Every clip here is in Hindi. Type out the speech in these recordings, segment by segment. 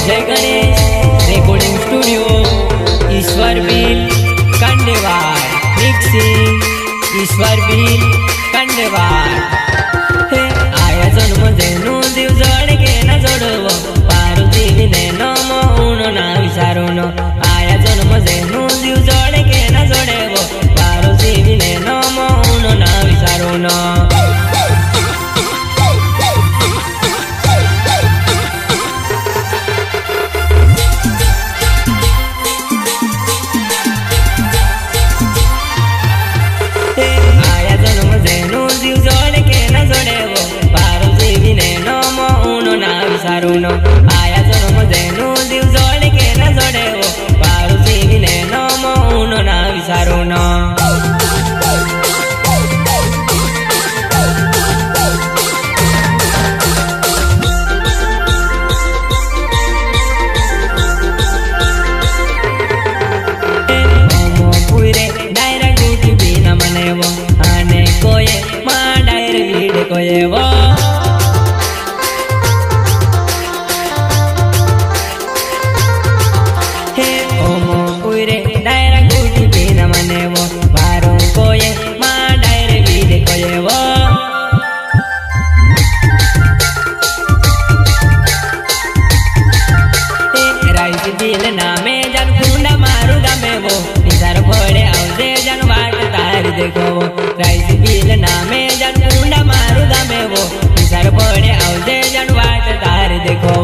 जय गणेश रेकॉर्डिंग स्टूडियो ईश्वर बिल कंडेवार मिक्सिंग ईश्वर बिल कंडेवार हे आया जन्म जेनु जीव जोड के ना जोडवो पारू जीवी ने नमो उनो ना विचारो नो आया जन्म जेनु जीव जोड के ना जोडेवो पारू जीवी ने नमो उनो ना विचारो नो सारूनो आया जन्म जेनु जीव जोड के ना जोडेवो पारू जीवी ने नमो उनो ना विचारूनो पुरे डायरेक्ट ड्यूटी भी न मनेवो आने कोये मा डायरेक्ट भीड़ कोयेवो दिल नामे जन कुंडा मारू गमे वो निसार फोड़े आवजे जन वाट तार देखो राइस बिल नामे जन कुंडा मारू गमे वो निसार फोड़े आवजे जन वाट तार देखो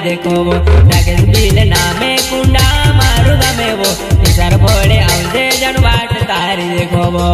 તારી દેખો વો રાકેશ બિલ નામે કુંડા મારું ગમે વો નિસાર ભોળે આવજે જણ વાટ તારી દેખો વો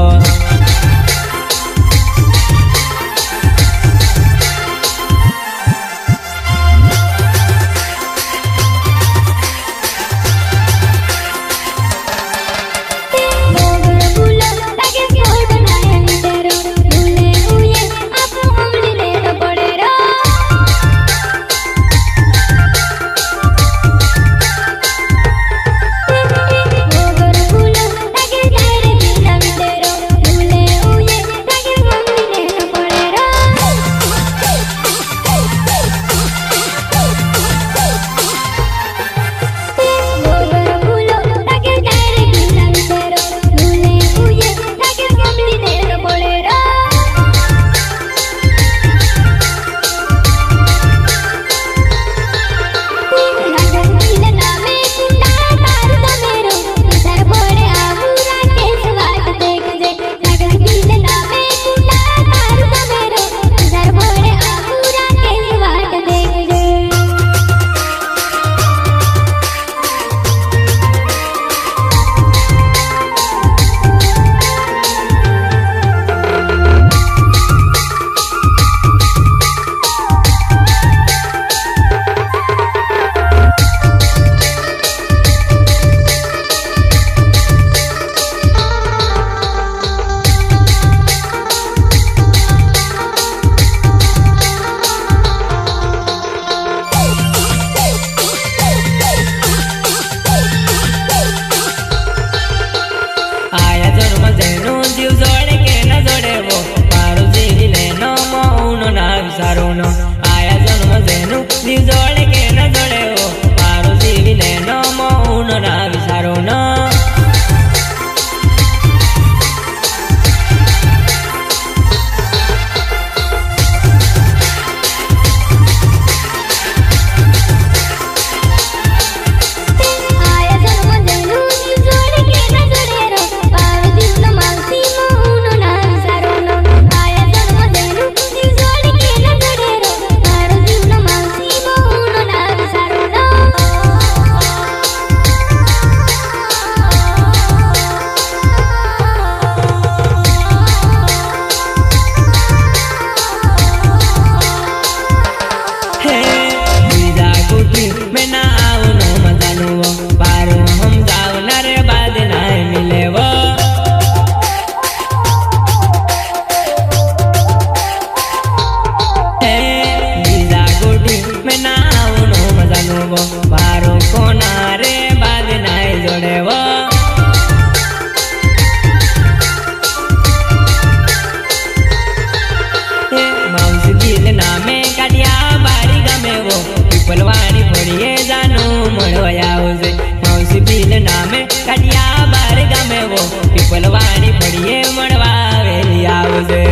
પીપલવાણી ફળીએ મળવા વેલી આવજે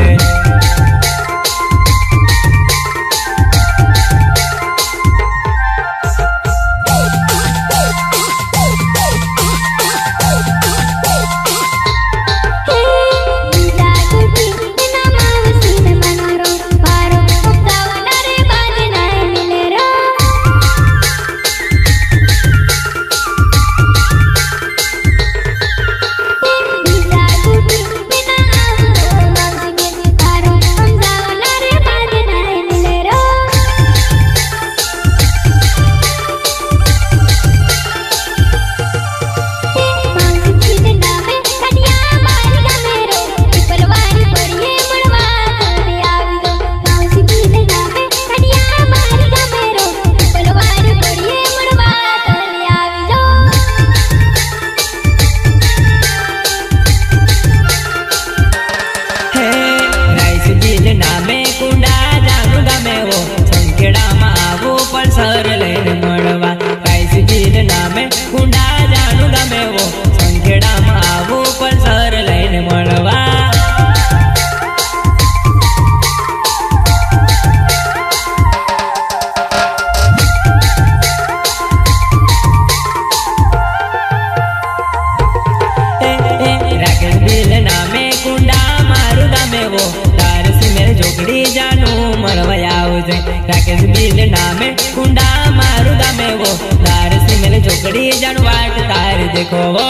રાકેશ બિલ નામે કુંડા મારું गामे वो तार सिमल झोकड़ी जन वाट तार देखो वो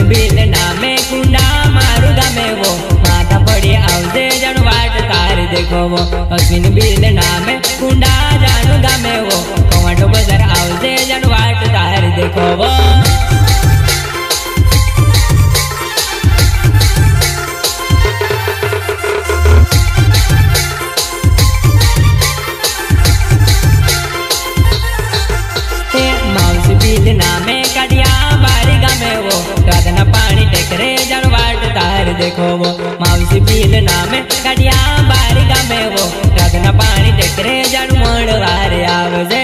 बिल नामे कुंडा मारू गामे वो माता पड़ी आवजे जन वाट तार देखो वो अश्विन बिल नामे कुंडा जानू गामे वो कमाटो बजार आवजे जन वाट तार देखो वो माउसी बिल नामे कटिया बारी गामे वो राधना पानी टेकरे जन वाट तार देखो वो माउसी बिल नामे कटिया बारी गामे वो राधना पानी टेकरे जन मोड़ वारे आवजे